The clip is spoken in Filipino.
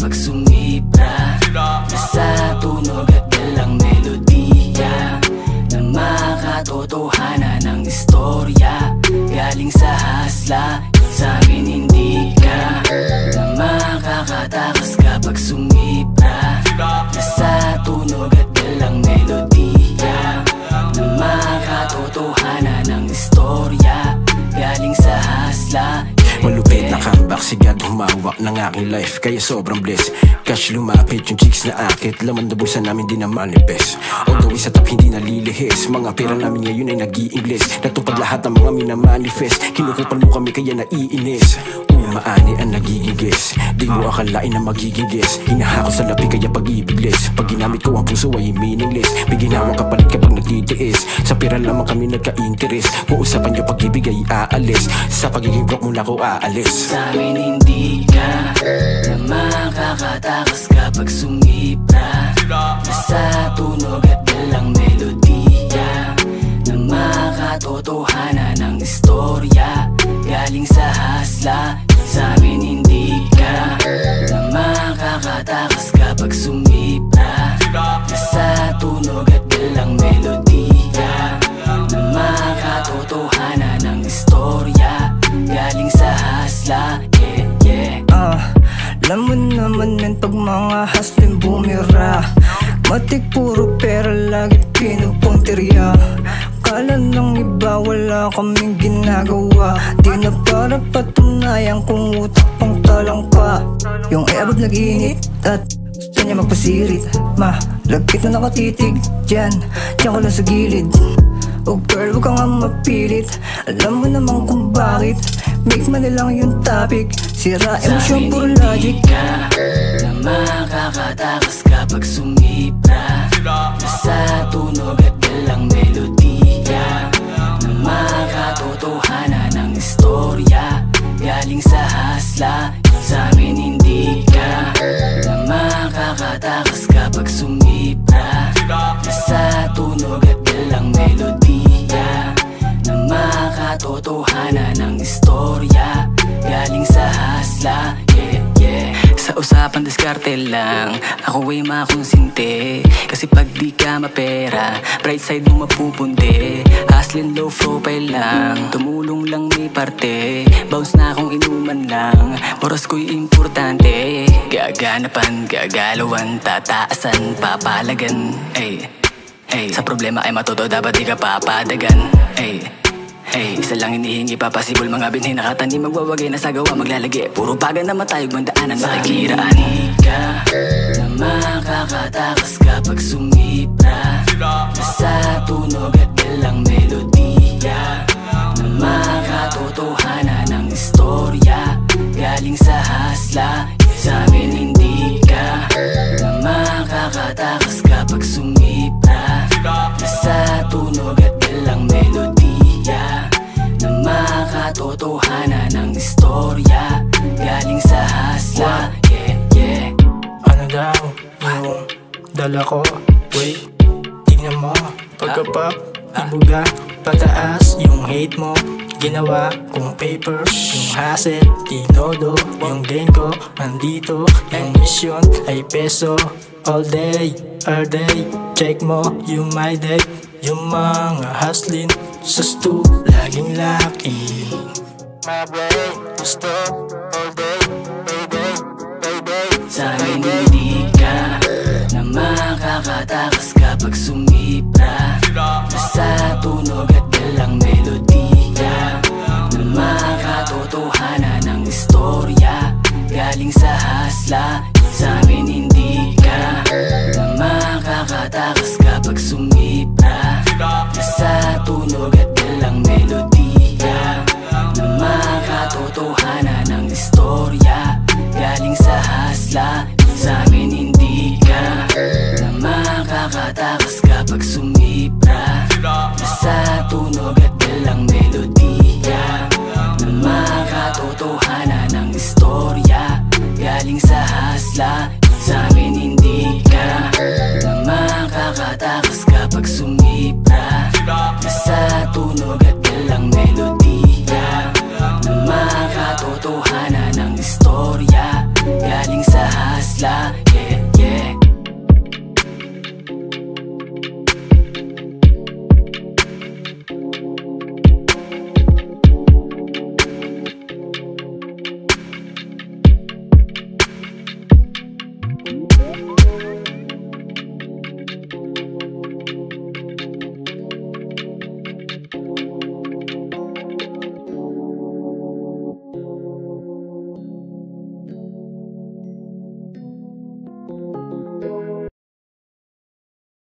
kapag sumibra. Nasa tunog at dalang melodiya na makatotohanan ng istorya. Galing sa hasla, sa akin hindi ka na makakatakas kapag sumibra. Nasa tunog at dalang melodiya na makatotohanan ng istorya. Galing sa hasla. Malupit na comeback, sigad humawak ng aking life, kaya sobrang blessed. Cash lumapit, yung chicks na akit, laman na bulsa namin di na manifest. Although isa tap hindi nalilihis, mga pera namin ngayon ay nag-i-ingles. Natupad lahat ng mga minamanifest, kinukupan mo kami kaya naiinis. Umaani ang nagiging guess, di mo akalain na magiging guess. Hinahako sa lapi kaya pag-ibigless, pag ginamit ko ang puso ay meaningless. Biginawa kapalit kapag nagtitiis, sa pera lamang kami nagka-interest. Kung usapan nyo pag-ibig ay aalis, sa pagiging broke muna ko aalis. Sa amin hindi ka na makakatakas kapag sumibra. Nasa tunog at dalang melodiya na makatotohanan ng istorya. Galing sa hasla. Sa amin hindi ka na makakatakas kapag sumibra. Nasa tunog at dalang melodiya na makatotohanan ng istorya. Galing sa hasla, yeah, yeah. Alam mo naman yan pag mga hustling bumira. Matik puro pera lagi pinupuntirya. Kala ng iba wala kaming ginagawa. Di na para patunayan kung utak pang talangka. Yung ebab nag-init at gusto niya magpasirit. Lagkit na nakatitig dyan ko lang sa gilid. Oh girl, huwag ka nga mapilit. Alam mo naman kung bakit. Make money lang yung topic. Sira emosyon, puro logic. Sa amin hindi ka na makakatakas kapag sumibra. Nasa tunog at dalang melodiya na makatotohanan ng istorya. Galing sa hasla. Sa amin hindi ka na makakatakas kapag sumibra. Nasa tunog at dalang melodiya na makatotohanan ng istorya. Galing sa hasla, yeah, yeah. Sa usapan diskarte lang, ako ay makonsinte. Kasi pag di ka mapera, bright side mo mapupunti. Hustling low profile lang, tumulong lang may parte. Bounce na akong inuman lang, oras ko'y importante. Gaganapan, gagalawan, tataasan, papalagan. Ay, ay, sa problema ay matuto, dapat di ka papadagan. Ay, hey, isa lang hinihingi, papasibol mga binhi nakatanim, magwawagay na sa gawa, maglalagi. Puro pagan na matayog, mandaanan, makikiraan. Hindi ka na makakatakas kapag sumibra. Nasa tunog at dalang melodiya na makatotohanan ng istorya. Galing sa hasla. Sa amin hindi ka na makakatakas kapag sumibra. Nasa tunog at dalang melodiya na makatotohanan ng istorya. Galing sa hasla, yeah, yeah. Ano daw yung dala ko? Wait, tignan mo. Pagkapap, ibuga, pataas. Yung hate mo, ginawa kong paper. Yung hassle, tinodo. Yung gain ko, andito. Yung mission ay peso. All day, all day. Check mo yung my day. Yung mga hustling sa stu, laging laki. My brain, gusto, all day, baby, baby. Sa amin hindi ka na makakatakas kapag sumibra. Nasa tunog at dalang melodiya na makatotohanan ng istorya. Galing sa hasla. Sa amin hindi ka na makakatakas kapag sumibra. Nasa tunog at dalang melodiya na makatotohanan ng istorya. Galing sa hasla. Sa amin hindi ka na makakatakas kapag sumibra. Nasa tunog at dalang melodiya na makatotohanan ng istorya. Galing sa hasla. Sa amin hindi ka na makakatakas kapag sumibra. Nasa tunog at dalang melodiya na makatotohanan